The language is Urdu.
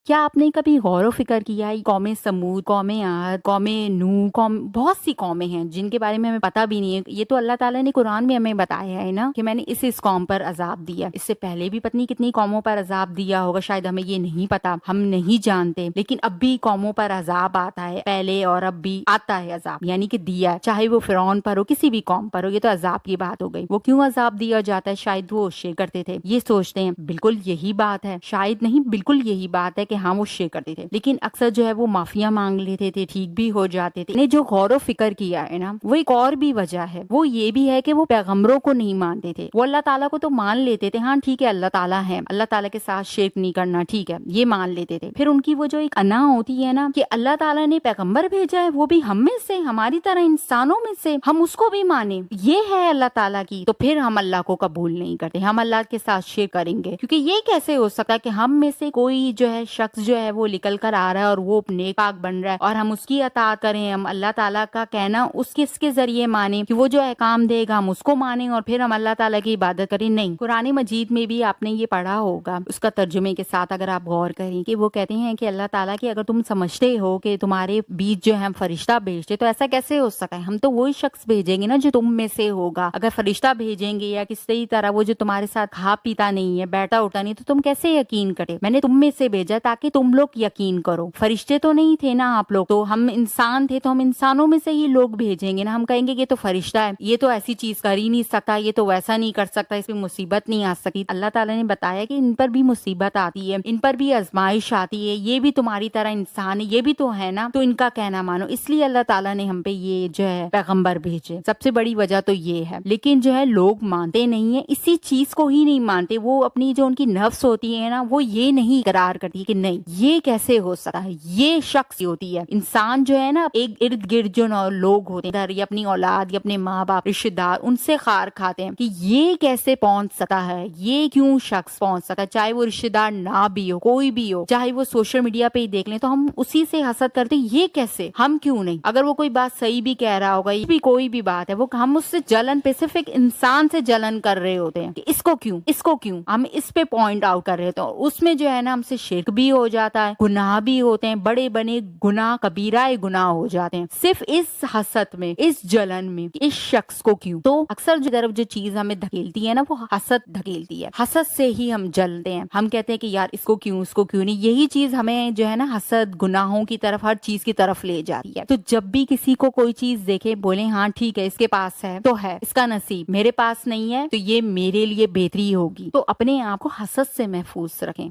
کیا آپ نے کبھی غور و فکر کیا ہے قوم سمود، قوم عاد، قوم نوح، بہت سی قومیں ہیں جن کے بارے میں ہمیں پتہ بھی نہیں ہے. یہ تو اللہ تعالیٰ نے قرآن میں ہمیں بتایا ہے نا کہ میں نے اس قوم پر عذاب دیا. اس سے پہلے بھی پتنی کتنی قوموں پر عذاب دیا ہوگا، شاید ہمیں یہ نہیں پتا، ہم نہیں جانتے، لیکن اب بھی قوموں پر عذاب آتا ہے، پہلے اور اب بھی آتا ہے عذاب، یعنی کہ دیا، چاہے وہ فرعون پر ہو، کسی بھی قوم پر ہو. یہ تو عذاب کی بات ہو گئی. وہ کیوں عذاب دیا جاتا ہے؟ شاید وہ شرک کرتے تھے. یہ سوچتے ہیں بالکل یہی بات ہے، شاید نہیں بالکل یہی بات ہے کہ ہاں وہ شرک کرتے تھے، لیکن اکثر جو ہے وہ معافیاں مانگ لیتے تھے، ٹھیک بھی ہو جاتے تھے. نے جو غور و فکر کیا ہے نا، وہ ایک اور بھی وجہ ہے. وہ یہ بھی ہے کہ وہ پیغمبروں کو نہیں مانتے تھے. وہ اللہ تعالیٰ کو تو مان لیتے تھے، ہاں ٹھیک ہے اللہ تعالیٰ ہے، اللہ تعالیٰ کے ساتھ شرک نہیں کرنا، ٹھیک ہے یہ مان لیتے تھے. پھر ان کی وہ جو ایک انا ہوتی ہے نا کہ اللہ تعالیٰ نے پیغمبر بھیجا ہے، وہ بھی ہم میں سے، ہماری طرح انسانوں میں سے، ہم اس کو بھی مانیں، یہ ہے اللہ تعالیٰ کی، تو پھر ہم اللہ کو قبول نہیں کرتے، ہم اللہ کے ساتھ شرک کریں گے. کیونکہ یہ کیسے ہو سکتا ہے کہ ہم میں سے کوئی جو ہے شخص جو ہے وہ نکل کر آ رہا ہے اور وہ نیک پاک بن رہا ہے اور ہم اس کی اطاعت کریں، ہم اللہ تعالیٰ کا کہنا اس کے ذریعے مانیں کہ وہ جو احکام دے گا ہم اس کو مانیں اور پھر ہم اللہ تعالیٰ کی عبادت کریں. نہیں، قرآن مجید میں بھی آپ نے یہ پڑھا ہوگا، اس کا ترجمے کے ساتھ اگر آپ غور کریں کہ وہ کہتے ہیں کہ اللہ تعالیٰ کہ اگر تم سمجھتے ہو کہ تمہارے بیچ جو ہے ہم فرشتہ بھیجتے تو ایسا کیسے ہو سکا ہے؟ ہم تو وہی شخص بھیجیں گے نا جو تم میں سے ہوگا. اگر فرشتہ بھیجیں گے یا کسی طرح وہ جو تمہارے ساتھ کھا پیتا نہیں ہے، بیٹھا اٹھا نہیں، تو تم کیسے یقین کرے؟ میں نے تم میں سے بھیجا تاکہ تم لوگ یقین کرو. فرشتے تو نہیں تھے نا آپ لوگ، تو ہم انسان تھے، تو ہم انسانوں میں سے ہی لوگ بھیجیں گے نا. ہم کہیں گے یہ تو فرشتہ ہے، یہ تو ایسی چیز کر ہی نہیں سکتا، یہ تو ویسا نہیں کر سکتا، اس پہ مصیبت نہیں آ سکتی. اللہ تعالیٰ نے بتایا کہ ان پر بھی مصیبت آتی ہے، ان پر بھی آزمائش آتی ہے، یہ بھی تمہاری طرح انسان ہے، یہ بھی تو ہے نا، تو ان کا کہنا مانو. اس لیے اللہ تعالیٰ نے ہم پہ یہ جو ہے پیغمبر بھیجے. سب سے بڑی وجہ تو یہ ہے. لیکن جو ہے لوگ مانتے نہیں ہیں، اسی چیز کو ہی نہیں مانتے. وہ اپنی جو ان کی نفس ہوتی ہے نا، وہ یہ نہیں قرار کرتی کہ نہیں یہ کیسے ہو سکتا ہے، یہ شخص ہوتی ہے. انسان جو ہے نا، ایک ارد گرد جو لوگ ہوتے ہیں یا اپنی اولاد یا اپنے ماں باپ رشتے دار، ان سے خار کھاتے ہیں کہ یہ کیسے پہنچ سکتا ہے، یہ کیوں شخص پہنچ سکتا ہے، چاہے وہ رشتے دار نہ بھی ہو، کوئی بھی ہو، چاہے وہ سوشل میڈیا پہ ہی دیکھ لیں تو ہم اسی سے حسد کرتے ہیں. یہ کیسے، ہم کیوں نہیں؟ اگر وہ کوئی بات صحیح بھی کہہ رہا ہوگا، یہ بھی کوئی بھی بات ہے، وہ ہم اس سے جلن، پیسیفک انسان سے جلن کر رہے ہوتے ہیں کہ اس کو کیوں ہم اس پہ پوائنٹ آؤٹ کر رہے ہوتے ہیں. اس میں جو ہے نا ہم سے شرک بھی ہو جاتا ہے، گناہ بھی ہوتے ہیں، بڑے بنے گناہ، کبیرہ گناہ ہو جاتے ہیں، صرف اس حسد میں، اس جلن میں، اس شخص کو کیوں. تو اکثر جو طرف جو چیز ہمیں دھکیلتی ہے نا، وہ حسد دھکیلتی ہے. حسد سے ہی ہم جلتے ہیں، ہم کہتے ہیں کہ یار اس کو کیوں نہیں. یہی چیز ہمیں جو ہے نا حسد، گناہوں کی طرف، ہر چیز کی طرف لے جاتی ہے. تو جب بھی کسی کو کوئی چیز دیکھے، بولیں ہاں ٹھیک ہے اس کے پاس ہے تو ہے، اس کا نصیب، میرے پاس نہیں ہے تو یہ میرے لیے بہتری ہوگی. تو اپنے آپ کو حسد سے محفوظ رکھیں.